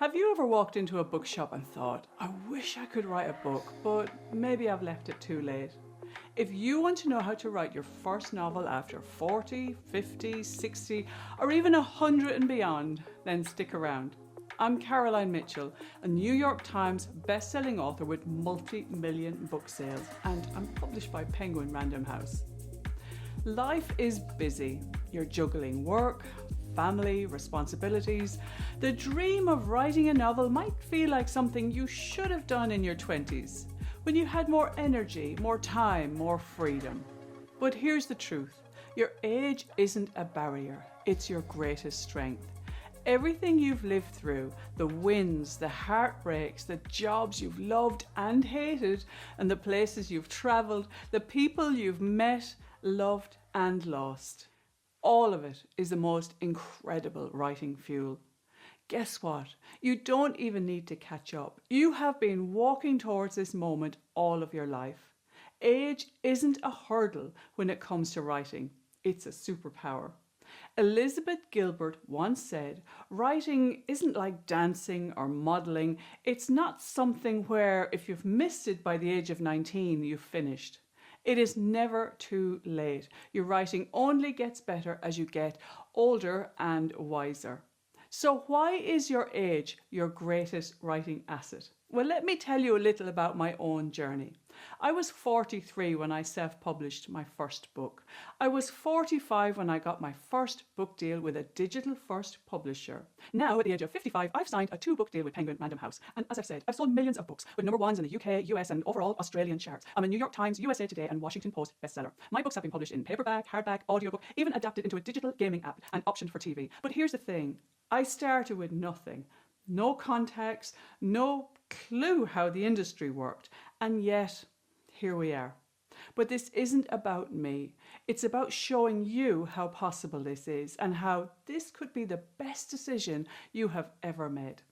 Have you ever walked into a bookshop and thought, I wish I could write a book, but maybe I've left it too late? If you want to know how to write your first novel after 40, 50, 60, or even 100 and beyond, then stick around. I'm Caroline Mitchell, a New York Times best-selling author with multi-million book sales, and I'm published by Penguin Random House. Life is busy. You're juggling work, family, responsibilities. The dream of writing a novel might feel like something you should have done in your 20s, when you had more energy, more time, more freedom. But here's the truth. Your age isn't a barrier, it's your greatest strength. Everything you've lived through, the wins, the heartbreaks, the jobs you've loved and hated, and the places you've travelled, the people you've met, loved and lost. All of it is the most incredible writing fuel. Guess what? You don't even need to catch up. You have been walking towards this moment all of your life. Age isn't a hurdle when it comes to writing. It's a superpower. Elizabeth Gilbert once said, writing isn't like dancing or modelling. It's not something where if you've missed it by the age of 19, you've finished. It is never too late. Your writing only gets better as you get older and wiser. So why is your age your greatest writing asset? Well, let me tell you a little about my own journey. I was 43 when I self-published my first book. I was 45 when I got my first book deal with a digital-first publisher. Now, at the age of 55, I've signed a 2-book deal with Penguin Random House. And as I've said, I've sold millions of books with number ones in the UK, US and overall Australian charts. I'm a New York Times, USA Today and Washington Post bestseller. My books have been published in paperback, hardback, audiobook, even adapted into a digital gaming app and optioned for TV. But here's the thing. I started with nothing. No contacts, no clue how the industry worked. And yet, here we are. But this isn't about me. It's about showing you how possible this is and how this could be the best decision you have ever made.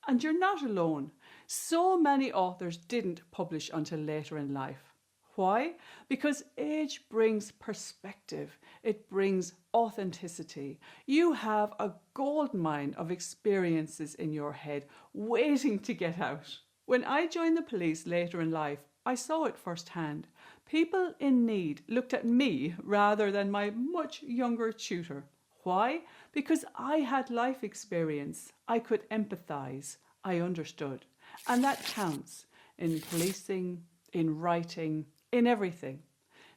And you're not alone. So many authors didn't publish until later in life. Why? Because age brings perspective. It brings authenticity. You have a goldmine of experiences in your head waiting to get out. When I joined the police later in life, I saw it firsthand. People in need looked at me rather than my much younger tutor. Why? Because I had life experience. I could empathise. I understood. And that counts in policing, in writing, in everything.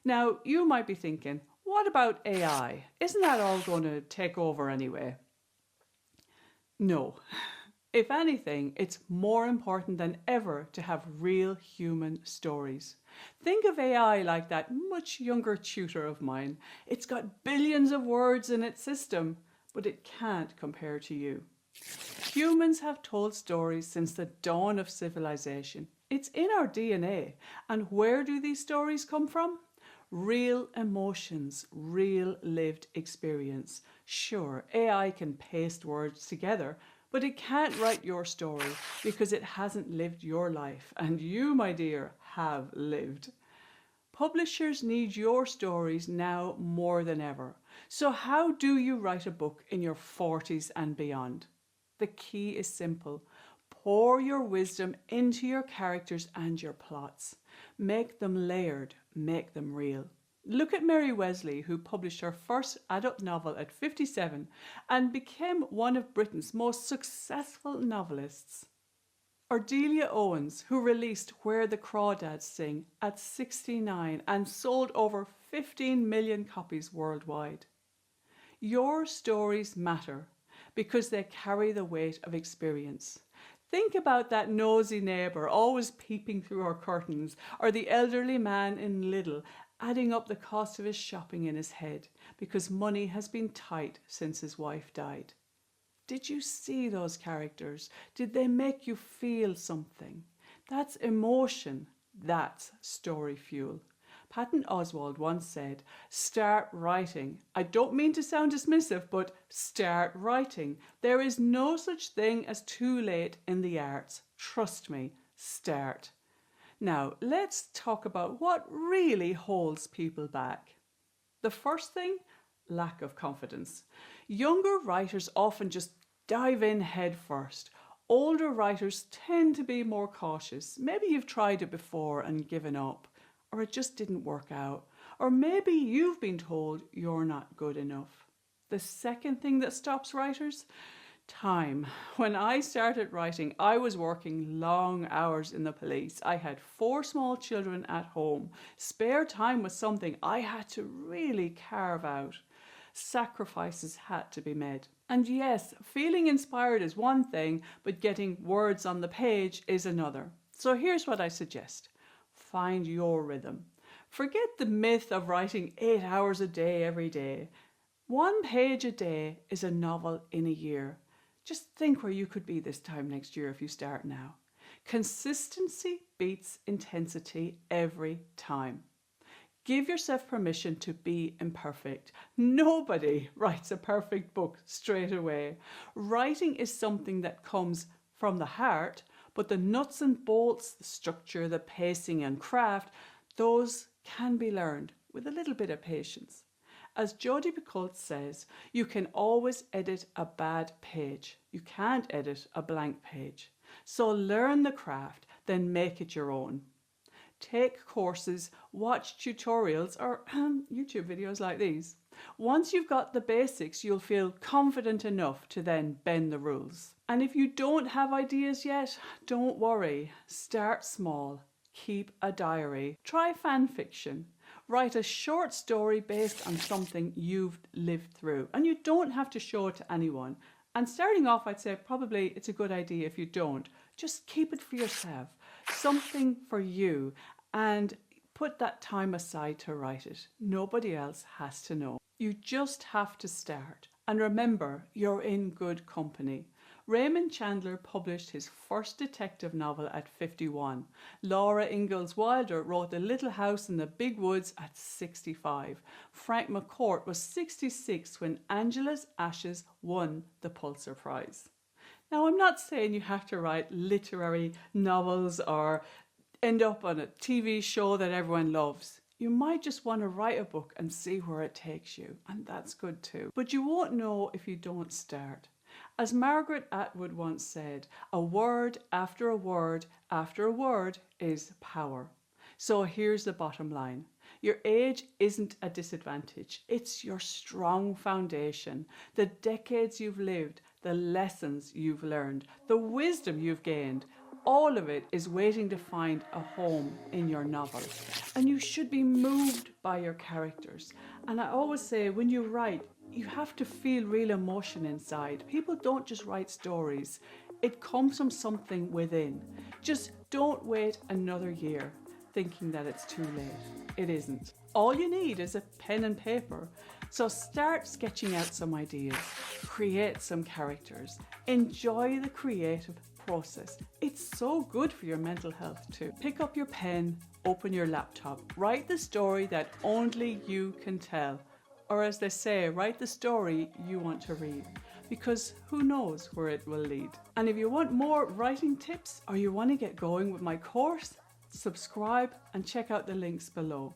Now, you might be thinking, what about AI? Isn't that all going to take over anyway? No. If anything, it's more important than ever to have real human stories. Think of AI like that much younger tutor of mine. It's got billions of words in its system, but it can't compare to you. Humans have told stories since the dawn of civilization. It's in our DNA. And where do these stories come from? Real emotions, real lived experience. Sure, AI can paste words together, but it can't write your story because it hasn't lived your life. And you, my dear, have lived. Publishers need your stories now more than ever. So how do you write a book in your 40s and beyond? The key is simple. Pour your wisdom into your characters and your plots. Make them layered, make them real. Look at Mary Wesley, who published her first adult novel at 57 and became one of Britain's most successful novelists. Or Delia Owens, who released Where the Crawdads Sing at 69 and sold over 15 million copies worldwide. Your stories matter because they carry the weight of experience. Think about that nosy neighbour always peeping through her curtains, or the elderly man in Lidl adding up the cost of his shopping in his head because money has been tight since his wife died. Did you see those characters? Did they make you feel something? That's emotion. That's story fuel. Patton Oswalt once said, start writing. I don't mean to sound dismissive, but start writing. There is no such thing as too late in the arts. Trust me, start. Now, let's talk about what really holds people back. The first thing, lack of confidence. Younger writers often just dive in head first. Older writers tend to be more cautious. Maybe you've tried it before and given up, or it just didn't work out, or maybe you've been told you're not good enough. The second thing that stops writers? Time. When I started writing, I was working long hours in the police. I had 4 small children at home. Spare time was something I had to really carve out. Sacrifices had to be made. And yes, feeling inspired is one thing, but getting words on the page is another. So here's what I suggest. Find your rhythm. Forget the myth of writing 8 hours a day every day. 1 page a day is a novel in a year. Just think where you could be this time next year if you start now. Consistency beats intensity every time. Give yourself permission to be imperfect. Nobody writes a perfect book straight away. Writing is something that comes from the heart, but the nuts and bolts, the structure, the pacing and craft, those can be learned with a little bit of patience. As Jodi Picoult says, you can always edit a bad page. You can't edit a blank page. So learn the craft, then make it your own. Take courses, watch tutorials or YouTube videos like these. Once you've got the basics, you'll feel confident enough to then bend the rules. And if you don't have ideas yet, don't worry. Start small. Keep a diary. Try fan fiction. Write a short story based on something you've lived through. And you don't have to show it to anyone. And starting off, I'd say probably it's a good idea if you don't. Just keep it for yourself. Something for you. And put that time aside to write it. Nobody else has to know. You just have to start. And remember, you're in good company. Raymond Chandler published his first detective novel at 51. Laura Ingalls Wilder wrote The Little House in the Big Woods at 65. Frank McCourt was 66 when Angela's Ashes won the Pulitzer Prize. Now, I'm not saying you have to write literary novels or end up on a TV show that everyone loves. You might just want to write a book and see where it takes you, and that's good too. But you won't know if you don't start. As Margaret Atwood once said, a word after a word after a word is power. So here's the bottom line. Your age isn't a disadvantage. It's your strong foundation, the decades you've lived, the lessons you've learned, the wisdom you've gained. All of it is waiting to find a home in your novel. And you should be moved by your characters. And I always say, when you write, you have to feel real emotion inside. People don't just write stories. It comes from something within. Just don't wait another year thinking that it's too late. It isn't. All you need is a pen and paper. So start sketching out some ideas. Create some characters. Enjoy the creative process. It's so good for your mental health too. Pick up your pen, open your laptop, write the story that only you can tell. Or as they say, write the story you want to read, because who knows where it will lead. And if you want more writing tips or you want to get going with my course, subscribe and check out the links below.